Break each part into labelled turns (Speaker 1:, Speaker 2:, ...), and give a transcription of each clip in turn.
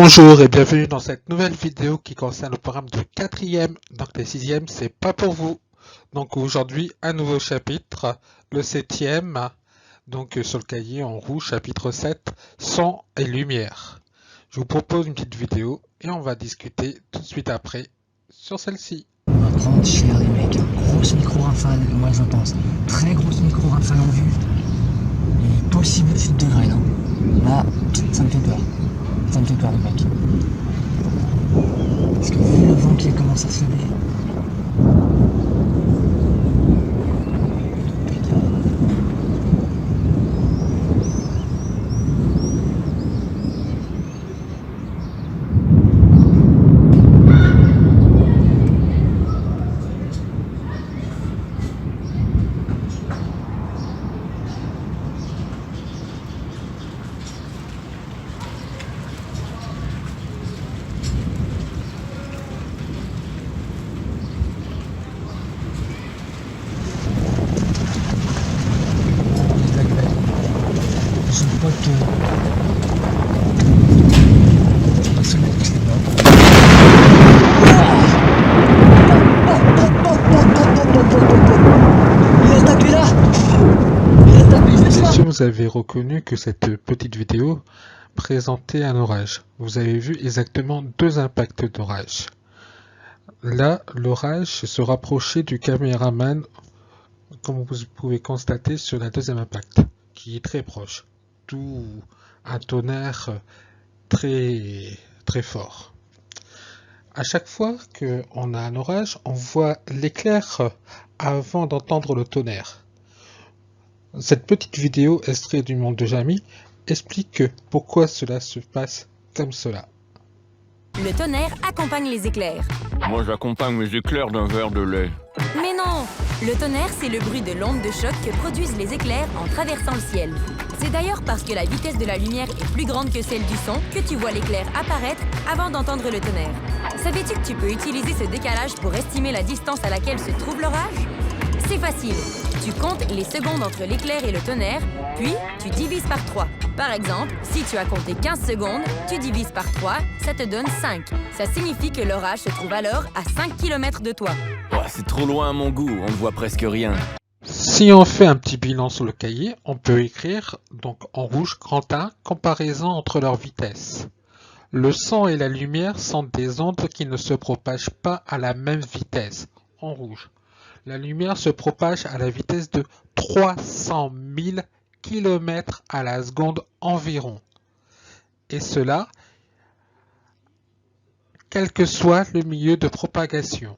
Speaker 1: Bonjour et bienvenue dans cette nouvelle vidéo qui concerne le programme de 4e, donc les 6e, c'est pas pour vous. Donc aujourd'hui, un nouveau chapitre, le 7e, donc sur le cahier en rouge, chapitre 7, son et lumière. Je vous propose une petite vidéo et on va discuter tout de suite après sur celle-ci.
Speaker 2: On va prendre cher les mecs, grosse micro-rafale, moi je pense, très grosse micro-rafale en vue, et possible chute de grêle. Là, ça me fait peur. Ça me fait peur les mecs. Parce que vu le vent qui commence à se lever. Je crois que on va se mettre que c'est bon. Il a tapé là. Il a tapé juste là.
Speaker 1: Si vous avez reconnu que cette petite vidéo présentait un orage, vous avez vu exactement deux impacts d'orage. Là, l'orage se rapprochait du caméraman, comme vous pouvez constater sur la deuxième impact, qui est très proche, d'où un tonnerre très fort. À chaque fois qu'on a un orage, on voit l'éclair avant d'entendre le tonnerre. Cette petite vidéo extrait du monde de Jamie explique pourquoi cela se passe comme cela.
Speaker 3: Le tonnerre accompagne les éclairs.
Speaker 4: Moi, j'accompagne mes éclairs d'un verre de lait.
Speaker 3: Mais non! Le tonnerre, c'est le bruit de l'onde de choc que produisent les éclairs en traversant le ciel. C'est d'ailleurs parce que la vitesse de la lumière est plus grande que celle du son que tu vois l'éclair apparaître avant d'entendre le tonnerre. Savais-tu que tu peux utiliser ce décalage pour estimer la distance à laquelle se trouve l'orage? C'est facile. Tu comptes les secondes entre l'éclair et le tonnerre, puis tu divises par 3. Par exemple, si tu as compté 15 secondes, tu divises par 3, ça te donne 5. Ça signifie que l'orage se trouve alors à 5 km de toi.
Speaker 4: Oh, c'est trop loin à mon goût, on ne voit presque rien.
Speaker 1: Si on fait un petit bilan sur le cahier, on peut écrire donc en rouge grand 1, comparaison entre leurs vitesses. Le son et la lumière sont des ondes qui ne se propagent pas à la même vitesse, en rouge. La lumière se propage à la vitesse de 300 000 km à la seconde environ. Et cela, quel que soit le milieu de propagation.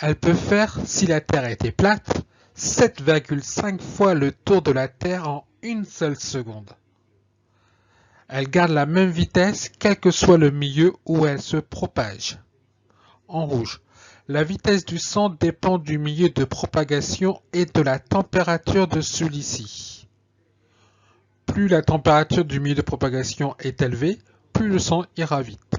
Speaker 1: Elle peut faire, si la Terre était plate, 7,5 fois le tour de la Terre en une seule seconde. Elle garde la même vitesse quel que soit le milieu où elle se propage. En rouge, la vitesse du son dépend du milieu de propagation et de la température de celui-ci. Plus la température du milieu de propagation est élevée, plus le son ira vite.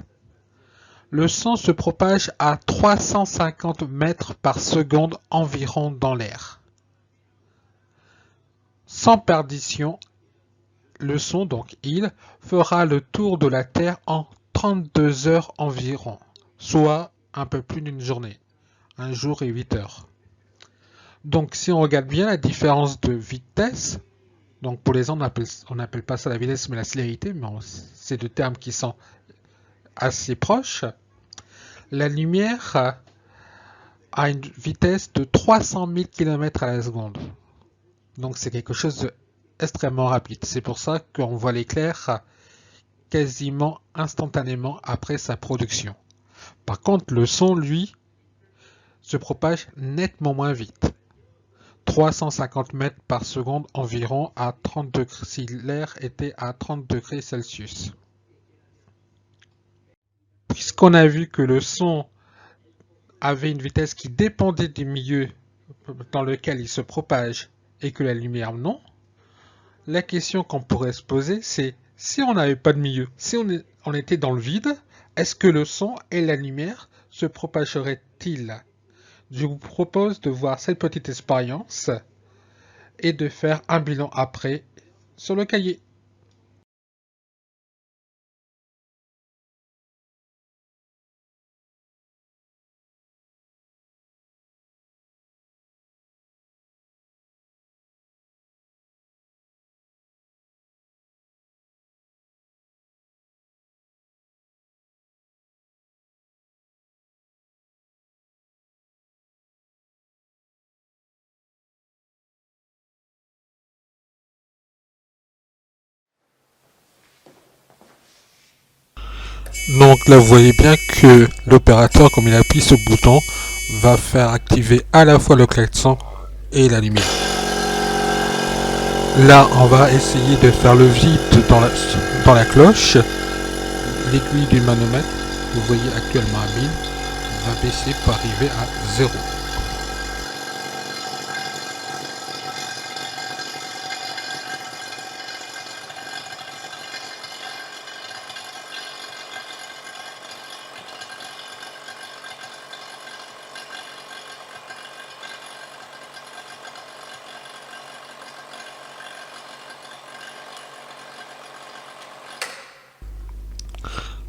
Speaker 1: Le son se propage à 350 mètres par seconde environ dans l'air. Sans perdition, le son, donc il, fera le tour de la Terre en 32 heures environ, soit un peu plus d'une journée, un jour et 8 heures. Donc si on regarde bien la différence de vitesse, donc pour les uns on n'appelle pas ça la vitesse mais la célérité, mais c'est deux termes qui sont assez proches. La lumière a une vitesse de 300 000 km à la seconde. Donc c'est quelque chose d'extrêmement rapide. C'est pour ça qu'on voit l'éclair quasiment instantanément après sa production. Par contre, le son, lui, se propage nettement moins vite. 350 mètres par seconde environ à 30 degrés, si l'air était à 30 degrés Celsius. Puisqu'on a vu que le son avait une vitesse qui dépendait du milieu dans lequel il se propage et que la lumière non, la question qu'on pourrait se poser, c'est si on n'avait pas de milieu, si on était dans le vide, est-ce que le son et la lumière se propageraient-ils? Je vous propose de voir cette petite expérience et de faire un bilan après sur le cahier. Donc là vous voyez bien que l'opérateur, comme il appuie ce bouton, va faire activer à la fois le klaxon et la lumière. Là on va essayer de faire le vide dans la cloche. L'aiguille du manomètre, vous voyez actuellement à 1000, va baisser pour arriver à 0.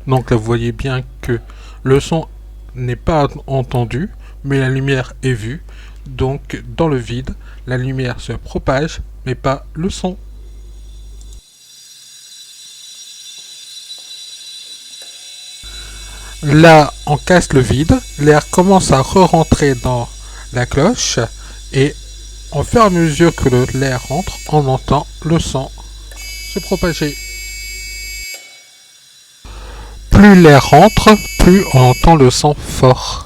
Speaker 1: Donc là vous voyez bien que le son n'est pas entendu, mais la lumière est vue. Donc dans le vide, la lumière se propage, mais pas le son. Là, on casse le vide, l'air commence à re-rentrer dans la cloche, et au fur et à mesure que l'air rentre, on entend le son se propager. Plus l'air rentre, plus on entend le son fort.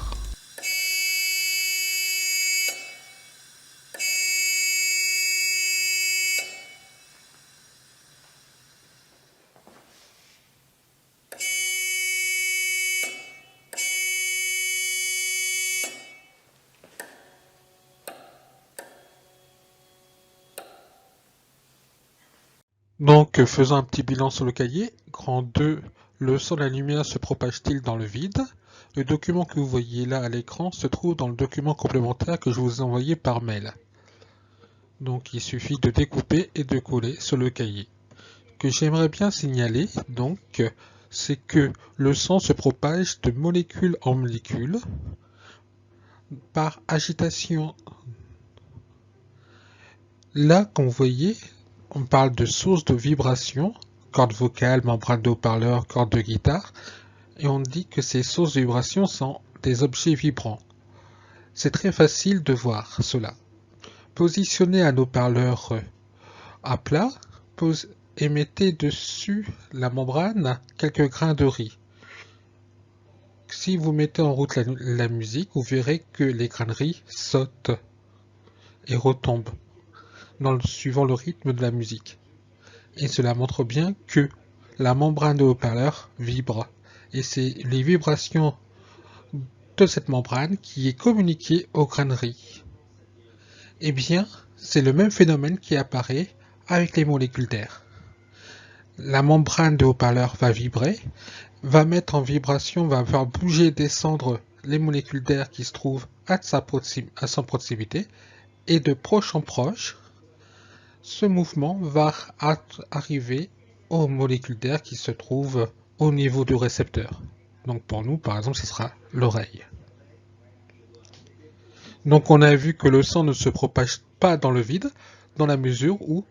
Speaker 1: Donc, faisons un petit bilan sur le cahier. Grand 2, le son de la lumière se propage-t-il dans le vide? Le document que vous voyez là à l'écran se trouve dans le document complémentaire que je vous ai envoyé par mail. Donc, il suffit de découper et de coller sur le cahier. Ce que j'aimerais bien signaler, donc, c'est que le son se propage de molécule en molécule par agitation. Là, comme vous voyez, on parle de source de vibration, corde vocale, membrane de haut-parleur, corde de guitare, et on dit que ces sources de vibration sont des objets vibrants. C'est très facile de voir cela. Positionnez un haut-parleur à plat, et mettez dessus la membrane quelques grains de riz. Si vous mettez en route la musique, vous verrez que les grains de riz sautent et retombent suivant le rythme de la musique. Et cela montre bien que la membrane de haut-parleur vibre. Et c'est les vibrations de cette membrane qui est communiquée aux grains de riz. Eh bien, c'est le même phénomène qui apparaît avec les molécules d'air. La membrane de haut-parleur va vibrer, va mettre en vibration, va faire bouger, descendre les molécules d'air qui se trouvent à son proximité, et de proche en proche, ce mouvement va arriver aux molécules d'air qui se trouvent au niveau du récepteur. Donc pour nous, par exemple, ce sera l'oreille. Donc on a vu que le son ne se propage pas dans le vide, dans la mesure où,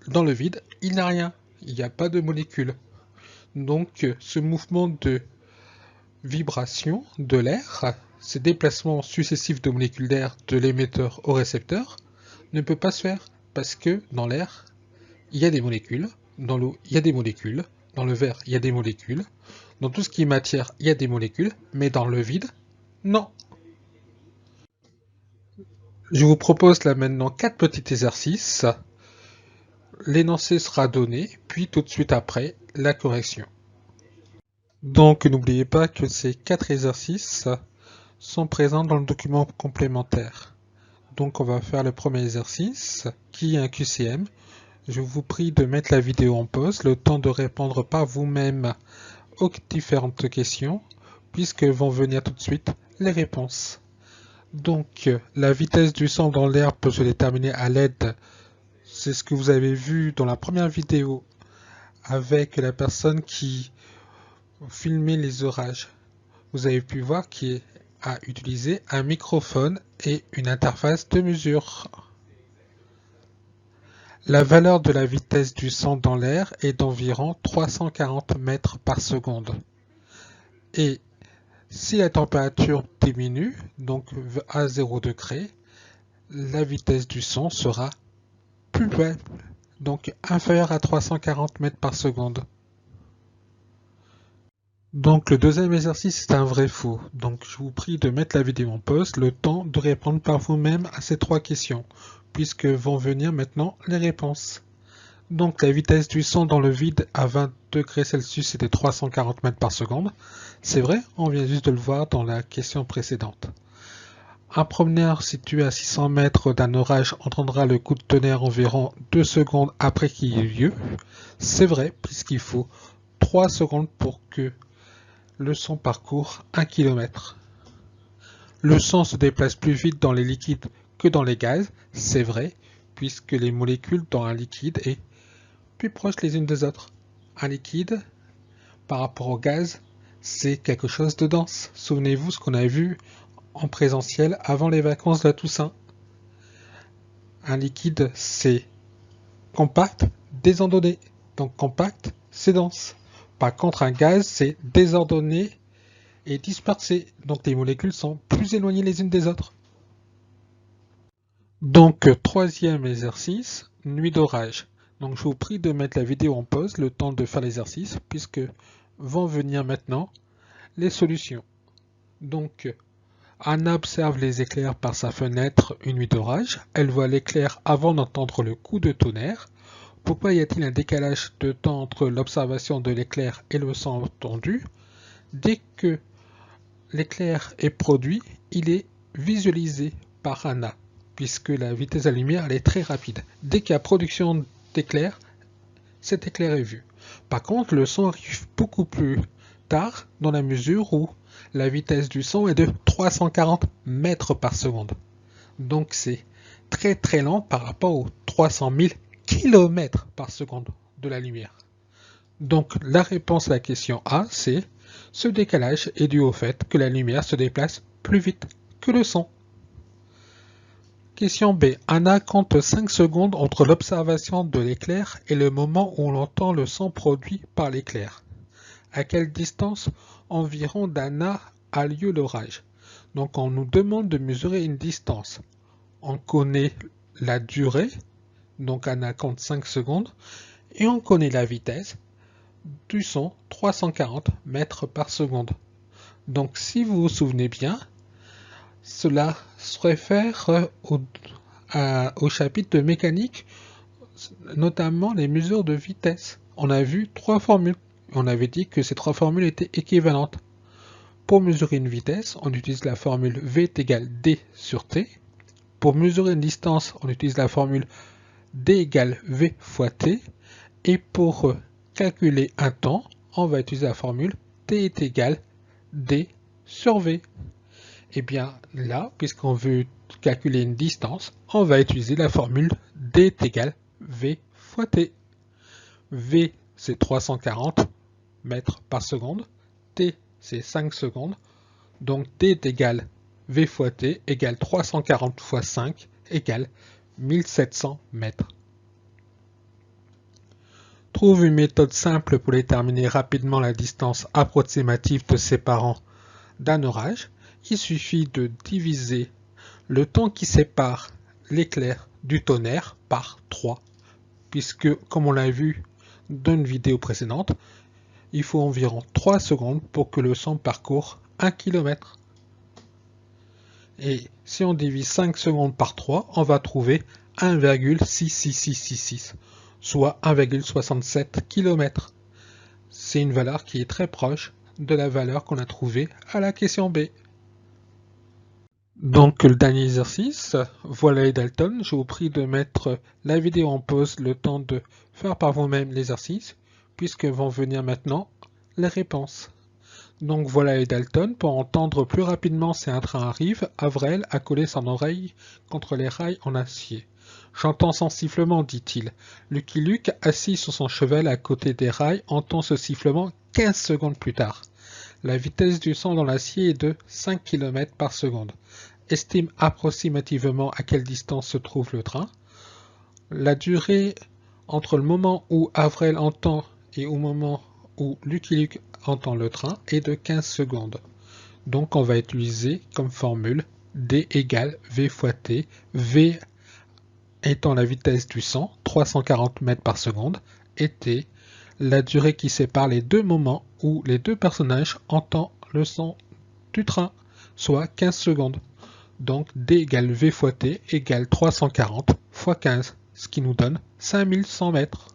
Speaker 1: dans le vide, il n'y a rien. Il n'y a pas de molécules. Donc ce mouvement de vibration de l'air, ces déplacements successifs de molécules d'air de l'émetteur au récepteur, ne peut pas se faire. Parce que dans l'air, il y a des molécules, dans l'eau, il y a des molécules, dans le verre, il y a des molécules, dans tout ce qui est matière, il y a des molécules, mais dans le vide, non. Je vous propose là maintenant 4 petits exercices. L'énoncé sera donné, puis tout de suite après, la correction. Donc n'oubliez pas que ces 4 exercices sont présents dans le document complémentaire. Donc on va faire le premier exercice, qui est un QCM. Je vous prie de mettre la vidéo en pause, le temps de répondre par vous-même aux différentes questions, puisque vont venir tout de suite les réponses. Donc la vitesse du son dans l'air peut se déterminer à l'aide, c'est ce que vous avez vu dans la première vidéo, avec la personne qui filmait les orages. Vous avez pu voir qu'il a utilisé un microphone et une interface de mesure. La valeur de la vitesse du son dans l'air est d'environ 340 mètres par seconde. Et si la température diminue, donc à 0 degré, la vitesse du son sera plus faible, donc inférieure à 340 mètres par seconde. Donc le deuxième exercice est un vrai-faux. Donc je vous prie de mettre la vidéo en pause, le temps de répondre par vous-même à ces 3 questions, puisque vont venir maintenant les réponses. Donc la vitesse du son dans le vide à 20 degrés Celsius est de 340 mètres par seconde. C'est vrai, on vient juste de le voir dans la question précédente. Un promeneur situé à 600 mètres d'un orage entendra le coup de tonnerre environ 2 secondes après qu'il ait eu lieu. C'est vrai, puisqu'il faut 3 secondes pour que le son parcourt 1 km. Le son se déplace plus vite dans les liquides que dans les gaz. C'est vrai, puisque les molécules dans un liquide est plus proches les unes des autres. Un liquide, par rapport au gaz, c'est quelque chose de dense. Souvenez-vous ce qu'on a vu en présentiel avant les vacances de la Toussaint. Un liquide, c'est compact, désordonné. Donc compact, c'est dense. Par contre, un gaz, c'est désordonné et dispersé. Donc les molécules sont plus éloignées les unes des autres. Donc, troisième exercice, nuit d'orage. Donc je vous prie de mettre la vidéo en pause, le temps de faire l'exercice, puisque vont venir maintenant les solutions. Donc, Anna observe les éclairs par sa fenêtre une nuit d'orage. Elle voit l'éclair avant d'entendre le coup de tonnerre. Pourquoi y a-t-il un décalage de temps entre l'observation de l'éclair et le son entendu? Dès que l'éclair est produit, il est visualisé par Anna, puisque la vitesse de la lumière elle est très rapide. Dès qu'il y a production d'éclair, cet éclair est vu. Par contre, le son arrive beaucoup plus tard, dans la mesure où la vitesse du son est de 340 mètres par seconde. Donc c'est très très lent par rapport aux 300 000 km par seconde de la lumière. Donc la réponse à la question A, c'est ce décalage est dû au fait que la lumière se déplace plus vite que le son. Question B. Anna compte 5 secondes entre l'observation de l'éclair et le moment où l'on entend le son produit par l'éclair. À quelle distance environ d'Anna a lieu l'orage? Donc on nous demande de mesurer une distance. On connaît la durée, donc Anna compte 5 secondes, et on connaît la vitesse du son, 340 mètres par seconde. Donc si vous vous souvenez bien, cela se réfère au chapitre de mécanique, notamment les mesures de vitesse. On a vu 3 formules. On avait dit que ces 3 formules étaient équivalentes. Pour mesurer une vitesse, on utilise la formule V est égal D sur T. Pour mesurer une distance, on utilise la formule D égale V fois T. Et pour calculer un temps, on va utiliser la formule T est égal D sur V. Et bien là, puisqu'on veut calculer une distance, on va utiliser la formule D est égal V fois T. V c'est 340 mètres par seconde, T c'est 5 secondes, donc T est égal V fois T égale 340 fois 5 égale 1700 mètres. Trouve une méthode simple pour déterminer rapidement la distance approximative te séparant d'un orage. Il suffit de diviser le temps qui sépare l'éclair du tonnerre par 3, puisque, comme on l'a vu dans une vidéo précédente, il faut environ 3 secondes pour que le son parcourt 1 km. Et si on divise 5 secondes par 3, on va trouver 1,66666, soit 1,67 km. C'est une valeur qui est très proche de la valeur qu'on a trouvée à la question B. Donc le dernier exercice, voilà les Dalton. Je vous prie de mettre la vidéo en pause, le temps de faire par vous-même l'exercice, puisque vont venir maintenant les réponses. Donc voilà les Dalton. Pour entendre plus rapidement si un train arrive, Avrel a collé son oreille contre les rails en acier. J'entends son sifflement, dit-il. Lucky Luke, assis sur son cheval à côté des rails, entend ce sifflement 15 secondes plus tard. La vitesse du son dans l'acier est de 5 km par seconde. Estime approximativement à quelle distance se trouve le train. La durée entre le moment où Avrel entend et au moment où Lucky Luke entend le train est de 15 secondes. Donc on va utiliser comme formule D égale V fois T, V étant la vitesse du son, 340 mètres par seconde, et T, la durée qui sépare les deux moments où les deux personnages entendent le son du train, soit 15 secondes. Donc D égale V fois T égale 340 fois 15, ce qui nous donne 5100 mètres.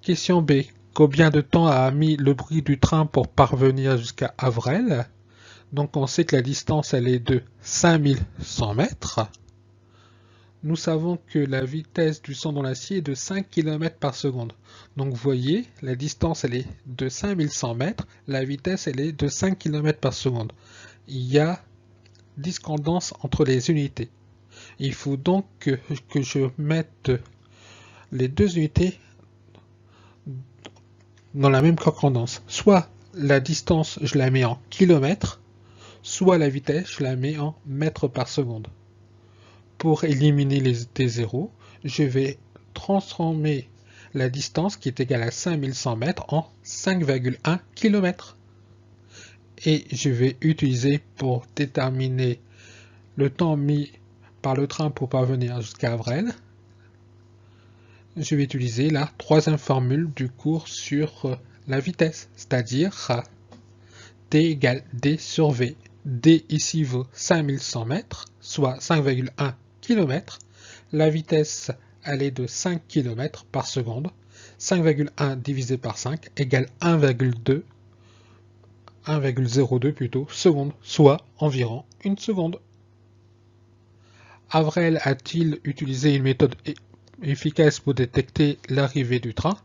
Speaker 1: Question B. Combien de temps a mis le bruit du train pour parvenir jusqu'à Avrel? Donc on sait que la distance elle est de 5100 mètres. Nous savons que la vitesse du son dans l'acier est de 5 km par seconde. Donc vous voyez, la distance elle est de 5100 mètres, la vitesse elle est de 5 km par seconde. Il y a discordance entre les unités. Il faut donc que je mette les deux unités dans la même concordance. Soit la distance je la mets en kilomètres, soit la vitesse je la mets en mètres par seconde. Pour éliminer des zéros, je vais transformer la distance qui est égale à 5100 mètres en 5,1 km. Et je vais utiliser pour déterminer le temps mis par le train pour parvenir jusqu'à Avrel, je vais utiliser la troisième formule du cours sur la vitesse, c'est-à-dire T égale D sur V. D ici vaut 5100 mètres, soit 5,1 km. La vitesse, elle est de 5 km par seconde. 5,1 divisé par 5 égale 1,02 plutôt, secondes, soit environ une seconde. Avrel a-t-il utilisé une méthode efficace pour détecter l'arrivée du train?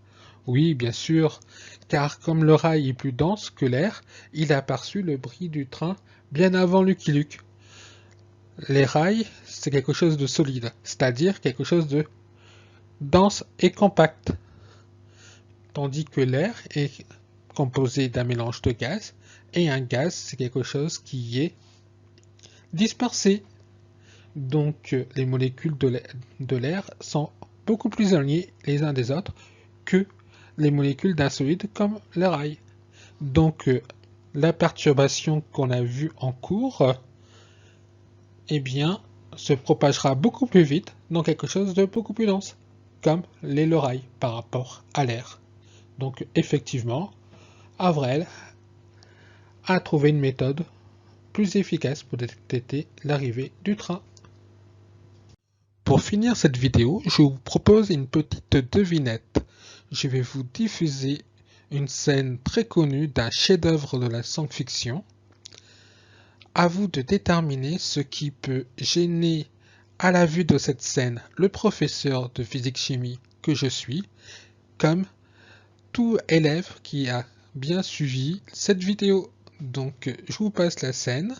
Speaker 1: Oui, bien sûr, car comme le rail est plus dense que l'air, il a perçu le bruit du train bien avant Lucky Luke. Les rails, c'est quelque chose de solide, c'est-à-dire quelque chose de dense et compact, tandis que l'air est composé d'un mélange de gaz, et un gaz, c'est quelque chose qui est dispersé. Donc les molécules de l'air sont beaucoup plus éloignées les uns des autres que les molécules d'un solide comme le rail. Donc la perturbation qu'on a vue en cours, eh bien, se propagera beaucoup plus vite dans quelque chose de beaucoup plus dense, comme le rail par rapport à l'air. Donc effectivement, Avrel a trouvé une méthode plus efficace pour détecter l'arrivée du train. Pour finir cette vidéo, je vous propose une petite devinette. Je vais vous diffuser une scène très connue d'un chef-d'œuvre de la science-fiction. À vous de déterminer ce qui peut gêner à la vue de cette scène le professeur de physique-chimie que je suis, comme tout élève qui a bien suivi cette vidéo. Donc je vous passe la scène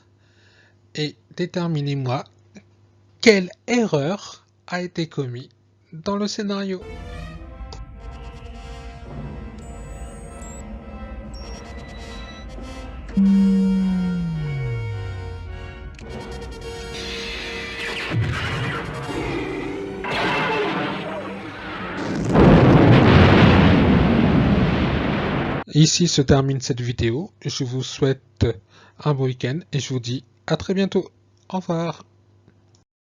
Speaker 1: et déterminez-moi quelle erreur a été commise dans le scénario. Ici se termine cette vidéo. Je vous souhaite un bon week-end et je vous dis à très bientôt. Au revoir.